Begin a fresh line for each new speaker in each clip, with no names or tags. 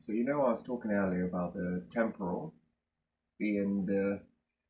So I was talking earlier about the temporal being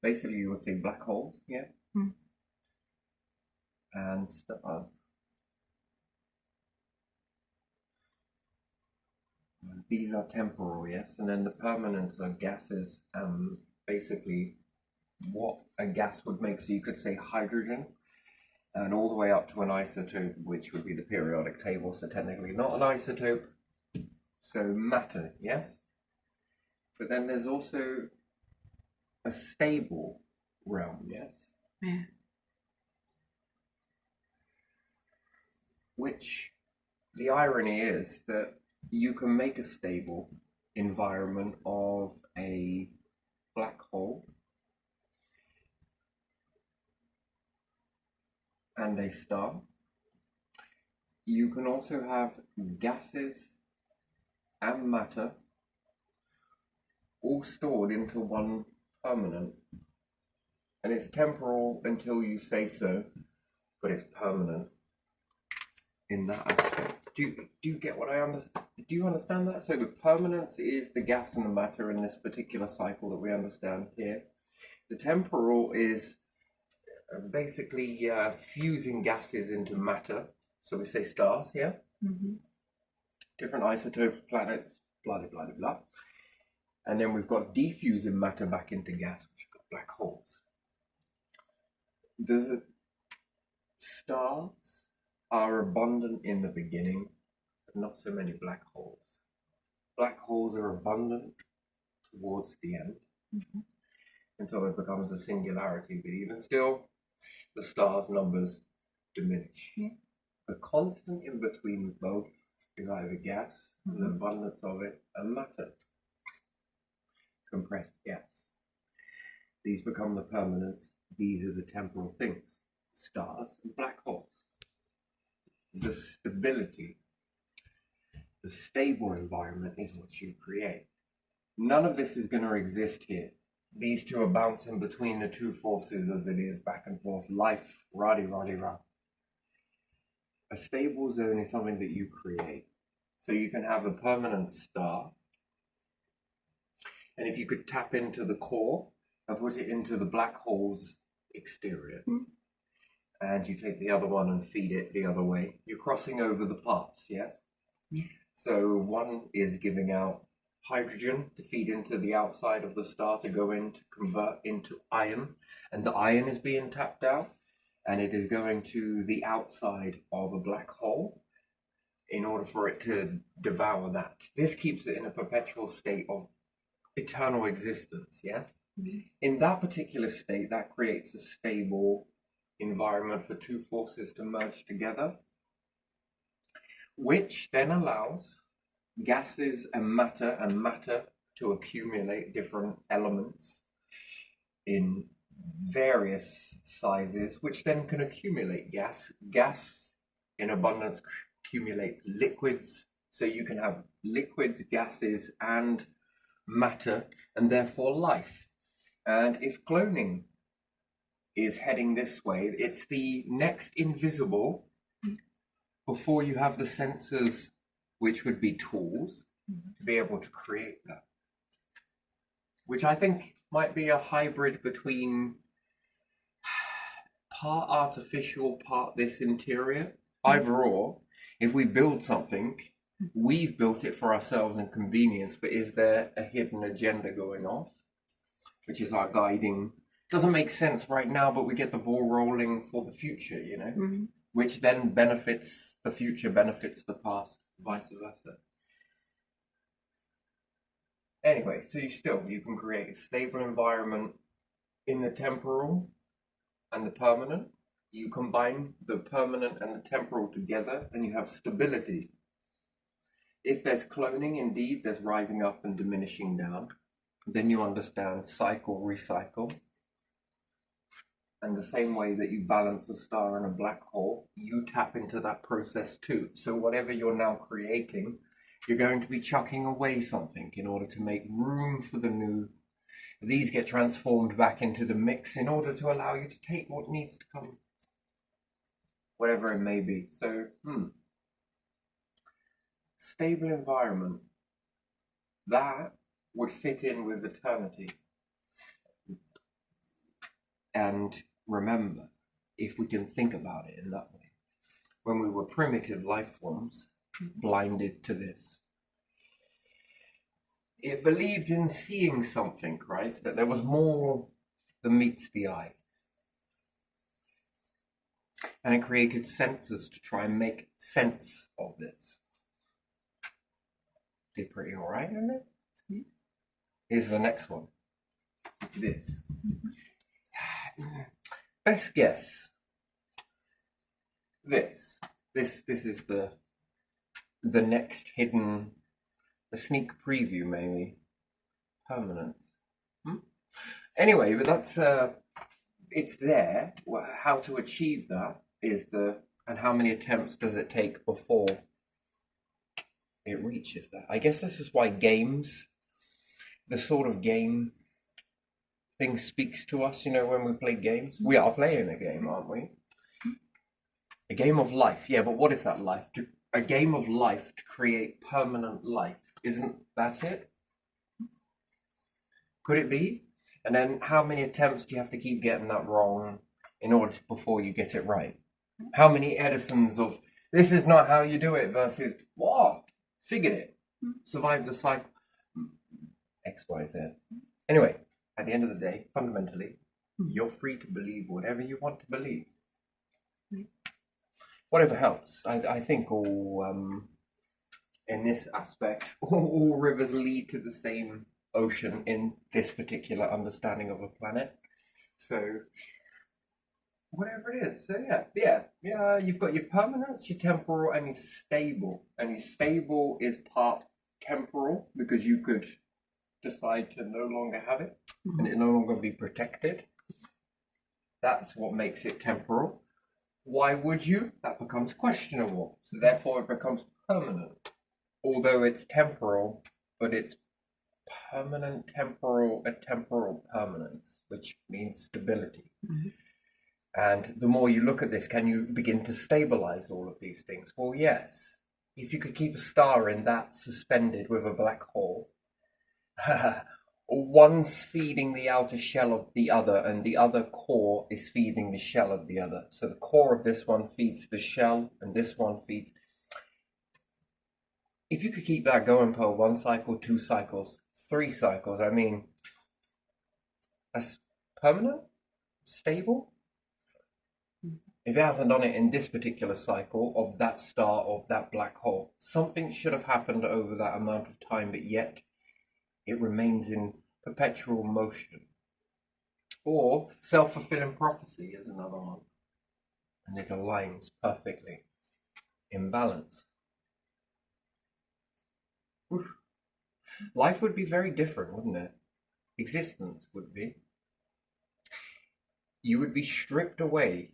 basically you would say black holes, yeah,
Mm.
and stars. These are temporal, yes, and then the permanents are gases. Basically what a gas would make. So you could say hydrogen, and all the way up to an isotope, which would be the periodic table. So technically not an isotope. So matter, yes. But then there's also a stable realm, yes,
Yeah.
which the irony is that you can make a stable environment of a black hole and a star. You can also have gases and matter all stored into one permanent. And it's temporal until you say so, but it's permanent in that aspect. Do you get what I understand? Do you understand that? So the permanence is the gas and the matter in this particular cycle that we understand here. The temporal is basically fusing gases into matter. So we say stars here,
Mm-hmm.
different isotopes, planets, blah, blah, blah, blah. And then we've got diffusing matter back into gas, which have got black holes. The stars are abundant in the beginning, but not so many black holes. Black holes are abundant towards the end
Mm-hmm.
until it becomes a singularity, but even still, the stars' numbers diminish.
Yeah.
The constant in between both is either gas, and the abundance of it, and matter, compressed gas. These become the permanents. These are the temporal things, stars and black holes. The stability, the stable environment is what you create. None of this is going to exist here. These two are bouncing between the two forces as it is back and forth. Life, rah-de, rah-de, rah. A stable zone is something that you create. So you can have a permanent star, and if you could tap into the core and put it into the black hole's exterior, and you take the other one and feed it the other way, you're crossing over the paths, yes?
Yeah.
So one is giving out hydrogen to feed into the outside of the star to go in to convert into iron, and the iron is being tapped out, and it is going to the outside of a black hole in order for it to devour that. This keeps it in a perpetual state of eternal existence, yes?
Mm-hmm.
In that particular state, that creates a stable environment for two forces to merge together, which then allows gases and matter to accumulate different elements in various sizes, which then can accumulate gas. Gas in abundance accumulates liquids, so you can have liquids, gases, and matter, and therefore life. And if cloning is heading this way, it's the next invisible before you have the sensors, which would be tools, to be able to create that. Which I think might be a hybrid between part artificial, part this interior. Either or, if we build something, we've built it for ourselves and convenience, but is there a hidden agenda going off, which is our guiding? Doesn't make sense right now, but we get the ball rolling for the future,
Mm-hmm.
which then benefits the future, benefits the past, vice versa. Anyway, so you can create a stable environment in the temporal and the permanent. You combine the permanent and the temporal together and you have stability. If there's cloning, indeed, there's rising up and diminishing down. Then you understand cycle, recycle. And the same way that you balance a star and a black hole, you tap into that process too. So whatever you're now creating, you're going to be chucking away something in order to make room for the new. These get transformed back into the mix in order to allow you to take what needs to come, whatever it may be. So, stable environment. that would fit in with eternity. And remember, if we can think about it in that way, when we were primitive life forms, blinded to this, it believed in seeing something, right? That there was more than meets the eye. And it created senses to try and make sense of this. Did pretty all right, isn't it? Here's the next one. This. Best guess. This is the next hidden, a sneak preview maybe. Permanence. Anyway, but that's it's there. How to achieve that is and how many attempts does it take before it reaches that? I guess this is why games, the sort of game thing speaks to us, when we play games. We are playing a game, aren't we? A game of life. Yeah, but what is that life? A game of life to create permanent life. Isn't that it? Could it be? And then how many attempts do you have to keep getting that wrong before you get it right? How many Edisons of this is not how you do it versus what? Figured it. Survived the cycle. X, Y, Z. Anyway, at the end of the day, fundamentally, you're free to believe whatever you want to believe. Whatever helps. I think in this aspect, all rivers lead to the same ocean in this particular understanding of a planet. So, whatever it is. So yeah. You've got your permanence, your temporal, and your stable. And your stable is part temporal because you could decide to no longer have it and it no longer be protected. That's what makes it temporal. Why would you? That becomes questionable. So therefore it becomes permanent. Although it's temporal, but it's permanent temporal, a temporal permanence, which means stability. And the more you look at this, can you begin to stabilize all of these things? Well, yes. If you could keep a star in that suspended with a black hole, one's feeding the outer shell of the other, and the other core is feeding the shell of the other. So the core of this one feeds the shell, and this one feeds. If you could keep that going per 1 cycle, 2 cycles, 3 cycles, I mean, that's permanent, stable. If it hasn't done it in this particular cycle of that star, of that black hole, something should have happened over that amount of time, but yet it remains in perpetual motion. Or self-fulfilling prophecy is another one. And it aligns perfectly in balance. Oof. Life would be very different, wouldn't it? Existence would be. You would be stripped away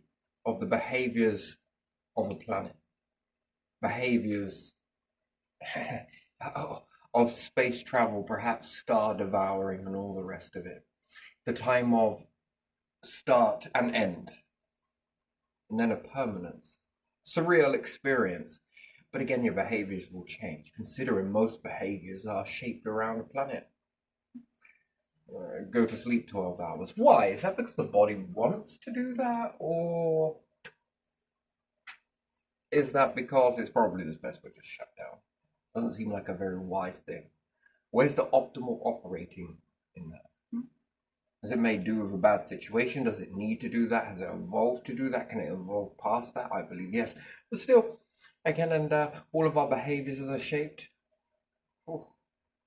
of the behaviors of a planet. Behaviors of space travel, perhaps star devouring and all the rest of it. The time of start and end. And then a permanence. Surreal experience. But again, your behaviors will change, considering most behaviors are shaped around a planet. Go to sleep 12 hours. Why? Is that because the body wants to do that? Or is that because it's probably the best way to shut down? Doesn't seem like a very wise thing. Where's the optimal operating in that? Is it made do with a bad situation? Does it need to do that? Has it evolved to do that? Can it evolve past that? I believe yes. But still, again, and all of our behaviors are shaped.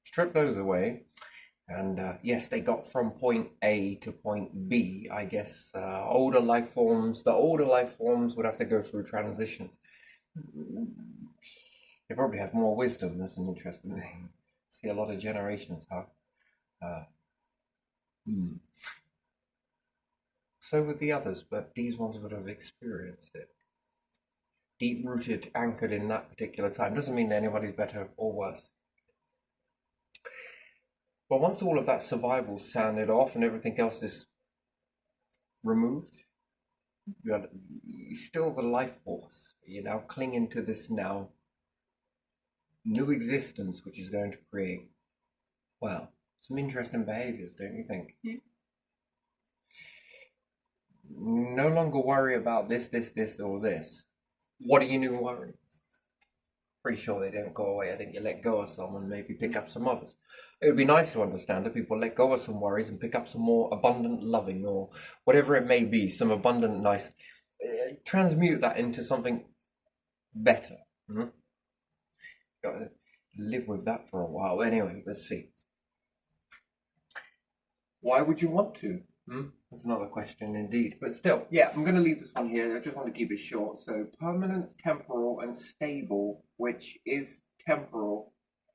Strip those away. And yes, they got from point A to point B. I guess the older life forms would have to go through transitions. They probably have more wisdom. That's an interesting thing. See a lot of generations, huh? So would the others, but these ones would have experienced it. Deep-rooted, anchored in that particular time. Doesn't mean anybody's better or worse. But once all of that survival sounded off and everything else is removed, you're still the life force. You're now clinging to this now new existence which is going to create Well, some interesting behaviors, don't you think?
Yeah.
No longer worry about this, or this. What are your new worries? Pretty sure they don't go away. I think you let go of some and maybe pick up some others. It would be nice to understand that people let go of some worries and pick up some more abundant loving or whatever it may be, some abundant nice. Transmute that into something better. Gotta live with that for a while. Anyway, let's see. Why would you want to? That's another question indeed. But still, yeah, I'm going to leave this one here. I just want to keep it short. So permanent, temporal, and stable, which is temporal,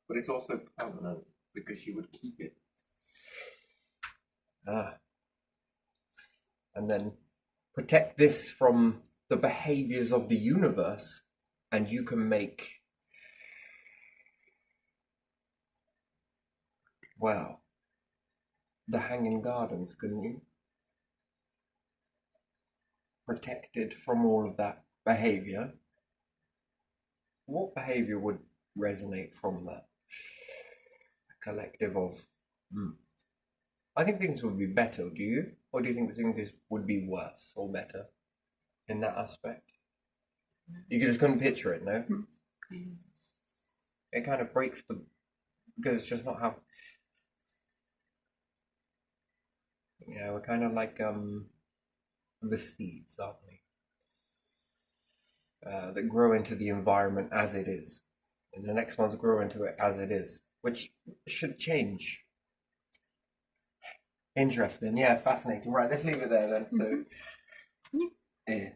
but it's also permanent because you would keep it. And then protect this from the behaviors of the universe, and you can make, well, the Hanging Gardens, couldn't you? Protected from all of that behavior. What behavior would resonate from that collective of? I think things would be better, do you? Or do you think things would be worse or better in that aspect? You just couldn't picture it, no? It kind of breaks the, because it's just not how, we're kind of like the seeds, aren't we? That grow into the environment as it is. And the next ones grow into it as it is, which should change. Interesting. Yeah, fascinating. Right, let's leave it there then. So, yeah.